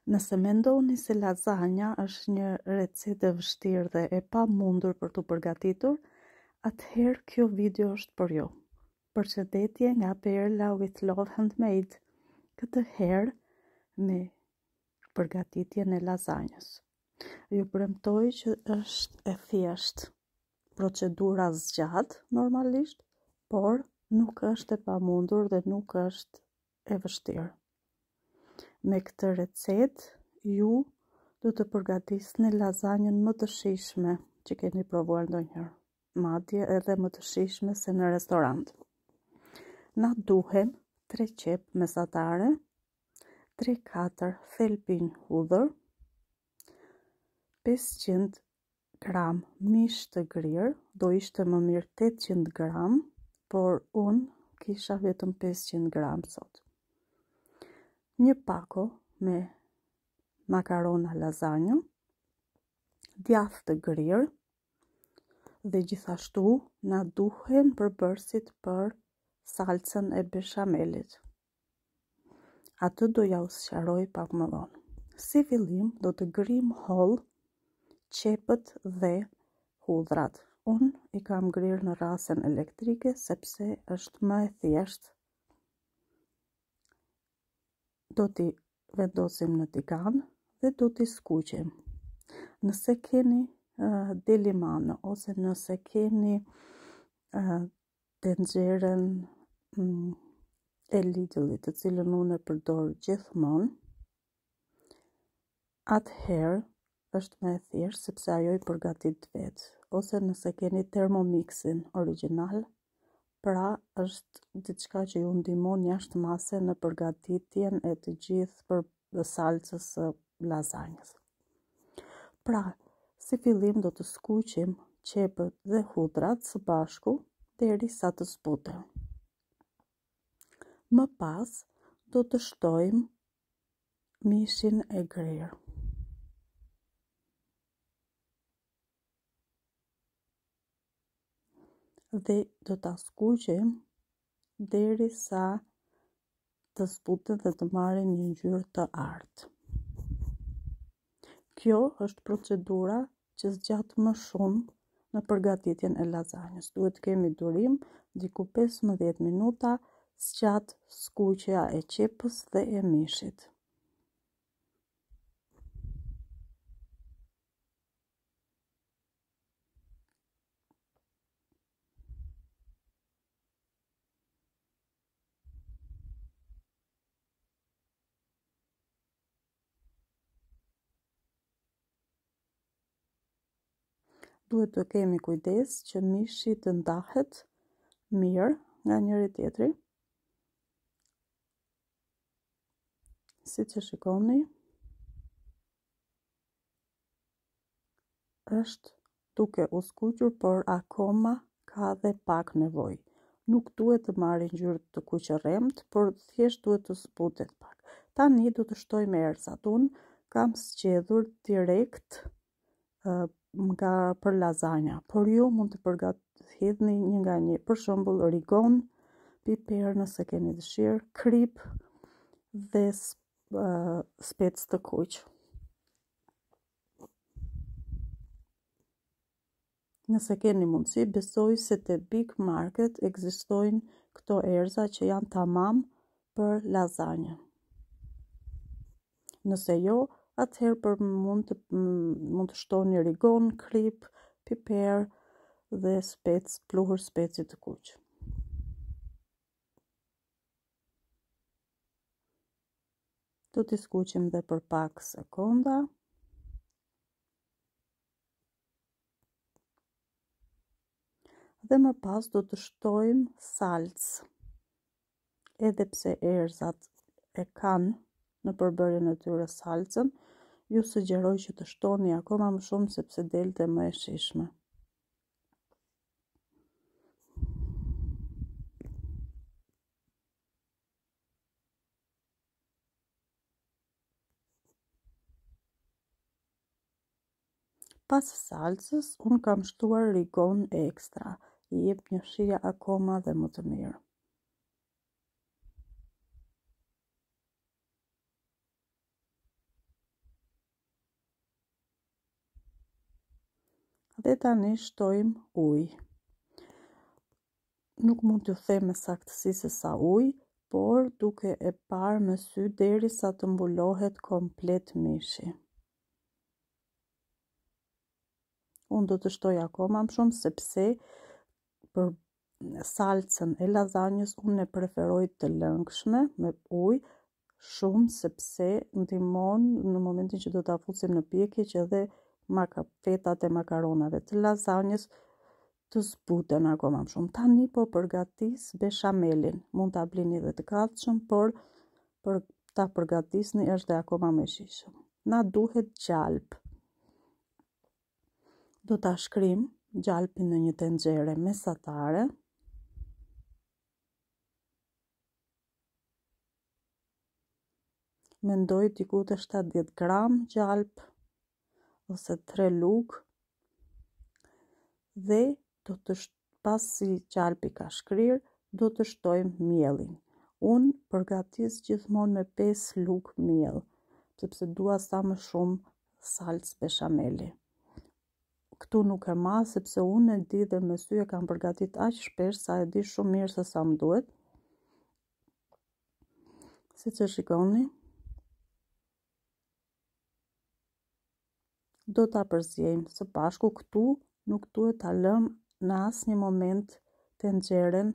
Nëse mendoni se lasagna është një recetë e vështirë dhe e pamundur për t'u përgatitur, atëherë kjo video është për ju. Përshëndetje nga Perla with Love Handmade, këtë herë me përgatitjen e lasagnes. Ju premtoj që është e thjeshtë. Procedura zgjat normalisht, por nuk është e pamundur dhe nuk është e vështirë. Me këtë recetë, ju do të përgatisni lasagnen më të shijshme që keni provuar ndonjëherë, madje edhe më të shijshme se në restorant. Na duhen 3 qep mesatare, 3-4 thelbin hudhër, 500 gram mish të grirë, do ishte më mirë 800 gram, por unë kisha vetëm 500 gram sot. Një pako me makarona lasagna, djathë të grirë dhe gjithashtu na duhen përbërësit për salcën e beshamelit. Atë do ja sqaroj pak më vonë. Si fillim do të grim holl qepët dhe hudhrat. Unë i kam grirë në rasen elektrike sepse është më e thjeshtë. Do t'i vendosim në tigan dhe do t'i skuqim. Nëse keni delimane ose nëse keni tenxherën e Lidlit, të cilën unë e përdor gjithmonë, atëherë është më e thjeshtë sepse ajo i përgatit vetë. Ose nëse keni Thermomixin origjinal, pra është diçka që ju ndihmon jashtë mase në përgatitjen e të gjithë për salcës së lasagnes. Pra, si fillim do të skuqim qepët dhe hudhrat së bashku derisa të zbuten. Më pas do të shtojmë mishin e grirë. Dhe do ta skuqim derisa të zbuten dhe të marrin një ngjyrë të artë. Kjo është procedura që zgjat më shumë në përgatitjen e lasagnes. Duhet kemi durim diku 15 minuta zgjat skuqja e qepës dhe e mishit. Duhet të kemi kujdes që mishi të ndahet mirë nga njëri tjetri. Siç e shikoni, është duke u skuqur, por akoma ka dhe pak nevojë. Nuk duhet të marrë ngjyrë të kuqërremtë, por thjesht duhet të zbutet pak. Tani do të shtojmë erëzat. Unë kam zgjedhur direkt nga për lasagna, por ju mund të përgatitni një nga një, për shembull rigon, piper nëse keni dëshirë, krip dhe spec të kuq. Nëse keni mundësi, besoj se te Big Market ekzistojnë këto erëza që janë tamam për lasagna. Nëse jo, atëherë mund të shtoni rigon, krip, piper dhe spec, pluhur speci të kuq. Do t'i skuqim dhe për pak sekonda. Dhe më pas do të shtojmë salcë. Edhe pse erëzat e kanë në përbërjen e tyre salcën, ju sugjeroj që të shtoni akoma më shumë sepse delte më e shijshme. Pas salcës, unë kam shtuar rigon ekstra, i jep një shije akoma dhe më të mirë. Dhe tani shtojmë ujë. Nuk mund t'ju them me saktësi se sa ujë, por duke e parë me sy derisa të mbulohet komplet mishi. Unë do të shtoj akoma më shumë sepse për salcën e lazanjës unë e preferoj të lëngshme me ujë shumë sepse ndihmon në momentin që do ta fusim në pjekje që edhe fetat e makaronave të lazanjës të zbuten akoma më shumë. Tani po përgatis beshamelin. Mund ta blini edhe të gatshëm, por për ta përgatisni është dhe akoma më shishëm. Na duhet gjalp. Do ta shkrim gjalpin në një tenxhere mesatare. Mendoj diku të 70 gram gjalp ose 3 lugë. Dhe pasi gjalpi ka shkrirë, do të shtojmë miellin. Unë përgatis gjithmonë me 5 lugë miell, sepse dua sa më shumë salcë beshameli. Këtu nuk e ma, sepse unë e di dhe me sy e kam përgatit aq shpesh sa e di shumë mirë se sa më duhet. Si që shikoni, do ta përzjejmë së bashku. Këtu nuk duhet ta lëm në asnjë moment tenxheren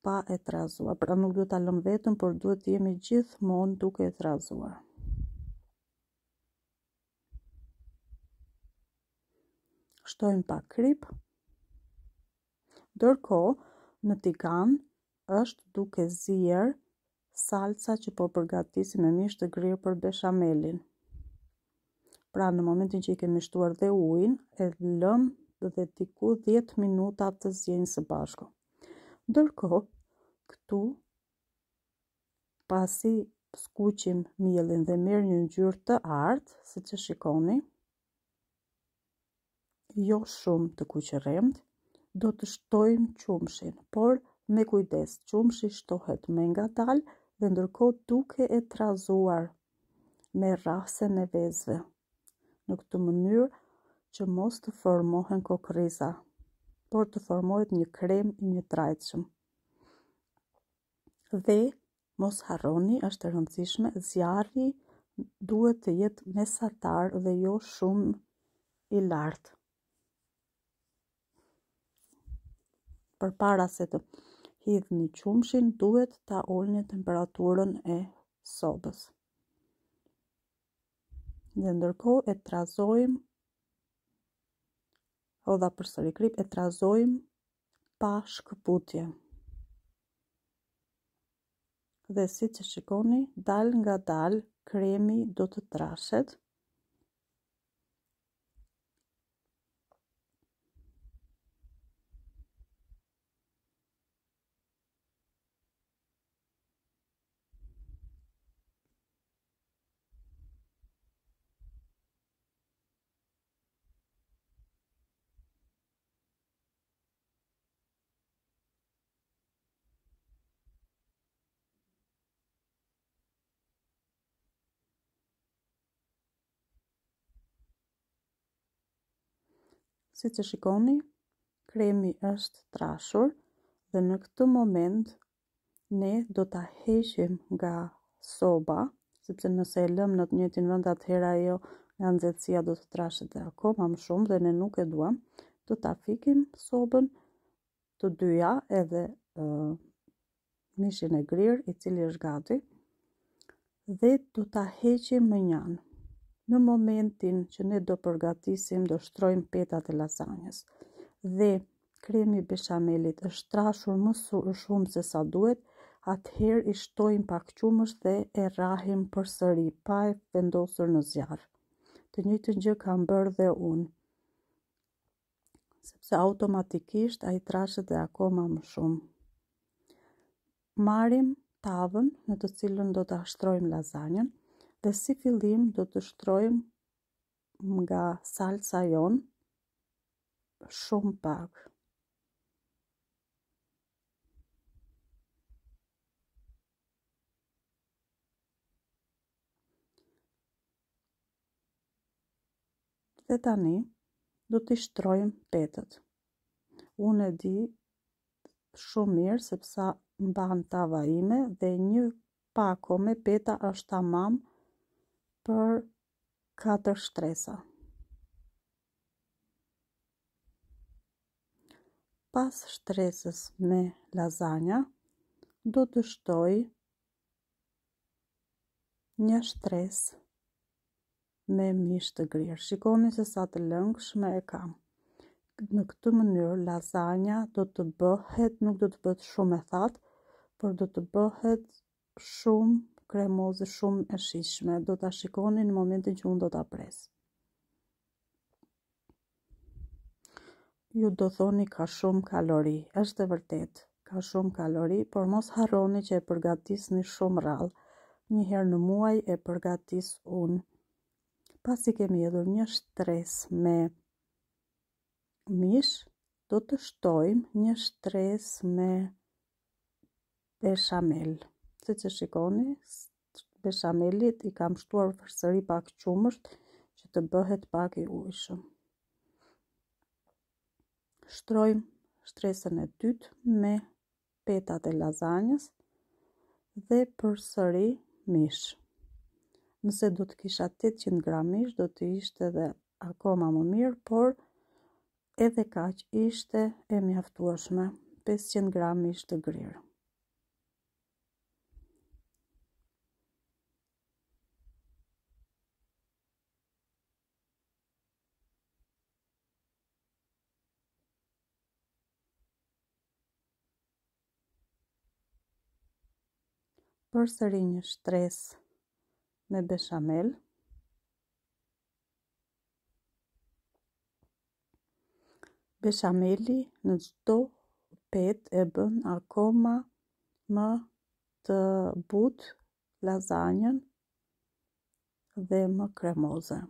pa e trazuar. Pra nuk duhet ta lëm vetëm, por duhet të jemi gjithmonë duke e trazuar. Shtojmë pak krip. Ndërkohë, në tigan është duke zier salca që po përgatisim me mish të grirë për beshamelin. Pra në momentin që i kemi shtuar dhe ujin, e lëm dhe diku 10 minuta të zjenjë së bashku. Ndërkohë, këtu pasi skuqim miellin dhe merr një ngjyrë të artë, siç e shikoni, jo shumë të kuqërremtë, do të shtojmë qumshin, por me kujdes. Qumshi shtohet me ngadalë dhe ndërkohë duke e trazuar me rrahsen e vezëve, në këtë mënyrë që mos të formohen kokriza, por të formohet një krem i një trajtshëm. Dhe mos harroni, është e rëndësishme, zjarri duhet të jetë mesatar dhe jo shumë i lartë. Përpara se të hidhni qumshin, duhet ta ulni temperaturën e sobës. Dhe ndërkohë e trazojmë, odha përsëri krip, e trazojmë pa shkëputje. Dhe si që shikoni, dal nga dal, kremi do të trashet. Si që shikoni, kremi është trashur dhe në këtë moment ne do ta heqim nga soba, sepse nëse e lëm në të njëjtin vend, atëherë ajo nga nxehtësia do të trashet akoma më shumë dhe ne nuk e duam. Do ta fikim sobën të dyja edhe mishin e grirë, i cili është gati, dhe do ta heqim më njanë. Në momentin që ne do përgatisim, do shtrojmë petat e lazanjës dhe kremi beshamelit është trashur më shumë se sa duhet, atëherë i shtojmë pak qumësh dhe e rrahim përsëri pa e vendosur në zjarr. Të njëjtën gjë kam bërë dhe unë, sepse automatikisht ai trashet dhe akoma më shumë. Marrim tavën në të cilën do ta shtrojmë lazanjën dhe si fillim do të shtrojmë nga salca jon shumë pak. Dhe tani do t'i shtrojmë petët. Unë e di shumë mirë sepse mban tava ime dhe një pako me peta është tamam për 4 shtresa. Pas shtresës me lazanja, do të shtoj një shtres me mish të grirë. Shikoni se sa të lëngshme e kam. Në këtë mënyrë lazanja do të bëhet, nuk do të bëhet shumë e thatë, por do të bëhet shumë kremoze, shumë e shijshme. Do ta shikoni në momentin që unë do ta pres. Ju do thoni ka shumë kalori, është e vërtet, ka shumë kalori, por mos harroni që e përgatisni shumë rrallë. Një herë në muaj e përgatis unë. Pasi kemi hedhur një shtres me mish, do të shtojmë një shtres me beshamel. Siç e shikoni, beshamelit i kam shtuar përsëri pak qumësht që të bëhet pak i ujshëm. Shtrojmë shtresën e dytë me petat e lazanjës dhe përsëri mish. Nëse do të kisha 800 gram mish, do të ishte edhe akoma më mirë, por edhe kaq ishte e mjaftueshme, 500 gram mish të grirë. Përsëri një shtres me beshamel. Beshameli në çdo petë e bën akoma më të butë lazanjën dhe më kremoze.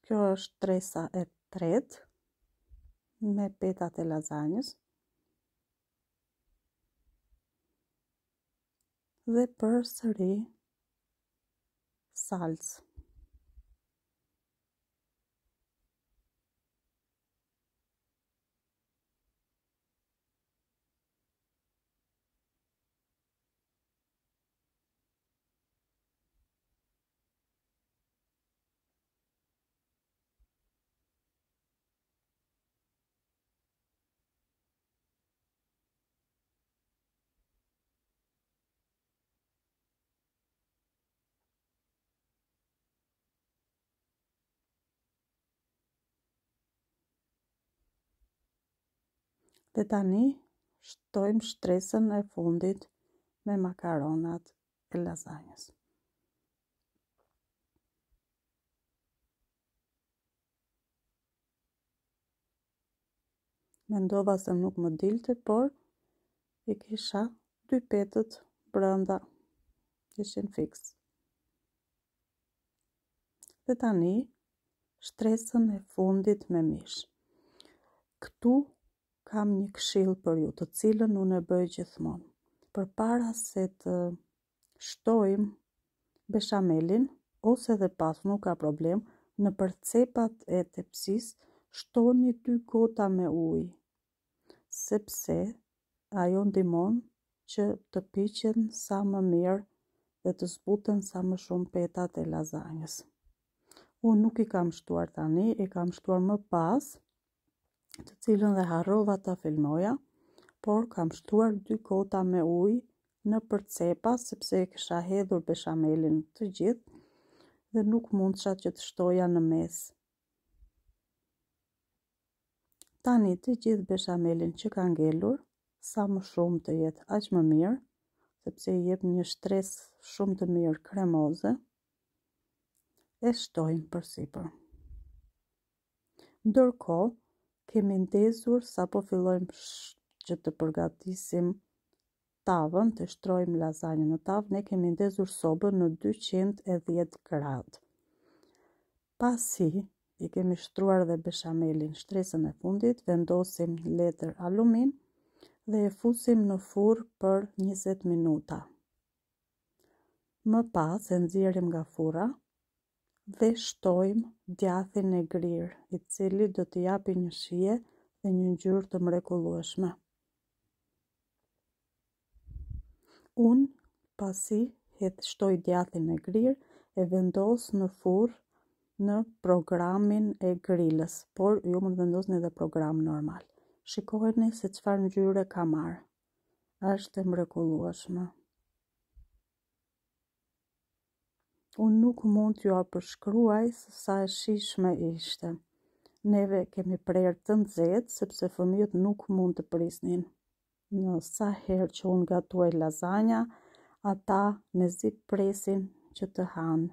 Kjo është shtresa e tretë me petat e lazanjës. Dhe përsëri salcë. Dhe tani shtojmë shtresën e fundit me makaronat e lazanjës. Mendova se nuk më dilte, por i kisha 2 petët brenda, ishin fiks. Dhe tani shtresën e fundit me mish. Këtu kam një këshill për ju, të cilën unë e bëj gjithmonë. Përpara se të shtojmë beshamelin, ose dhe pas, nuk ka problem, në përcepat e tepsisë shtoni 2 gota me ujë, sepse ajo ndihmon që të piqen sa më mirë dhe të zbuten sa më shumë petat e lazanjës. Unë nuk i kam shtuar tani, i kam shtuar më pas, të cilën dhe harrova ta filmoja, por kam shtuar 2 gota me ujë në përcepa, sepse e kisha hedhur beshamelin të gjithë dhe nuk mundsha që të shtoja në mes. Tani të gjithë beshamelin që ka ngelur, sa më shumë të jetë aq më mirë, sepse i jep një shtres shumë të mirë kremoze, e shtojmë përsipër. Ndërkohë, kemi ndezur sa po fillojmë që të përgatisim tavën, të shtrojmë lazanjën në tavë, ne kemi ndezur sobën në 210 gradë. Pasi i kemi shtruar dhe beshamelin shtresën e fundit, vendosim letër alumin dhe e fusim në furrë për 20 minuta. Më pas e nxjerrim nga furra dhe shtojmë djathin e grirë, i cili do t'i japi një shije dhe një ngjyrë të mrekullueshme. Unë, pasi shtoj djathin e grirë, e vendos në furrë në programin e grilës, por ju mund të vendosni edhe program normal. Shikojeni se çfarë ngjyre ka marrë. Është e mrekullueshme. Unë nuk mund t'ju përshkruaj se sa e shijshme ishte. Neve kemi prerë të nxehtë sepse fëmijët nuk mund të prisnin. Në sa herë që unë gatuaj lazanja, ata mezi presin që të hanë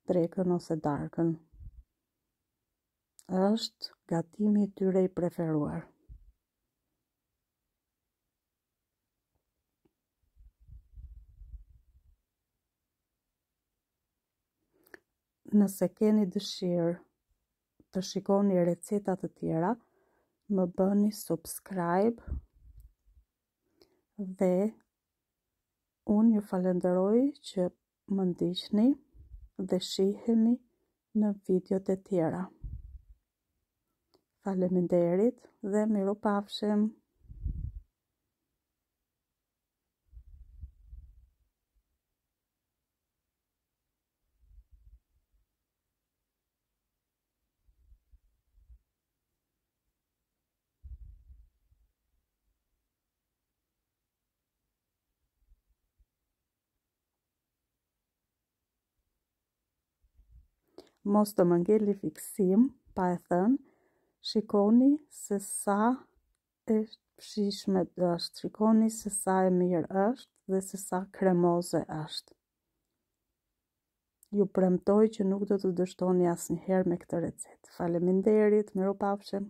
drekën ose darkën. Është gatimi i tyre i preferuar. Nëse keni dëshirë të shikoni receta të tjera, më bëni subscribe dhe unë ju falenderoj që më ndiqni dhe shihemi në videot e tjera. Faleminderit dhe mirupafshim. Mos të më ngeli fiksim, pa e thënë, shikoni se sa e shijshme është, shikoni se sa e mirë është dhe se sa kremoze është. Ju premtoj që nuk do të dështoni asnjëherë me këtë recetë. Faleminderit, mirupafshim.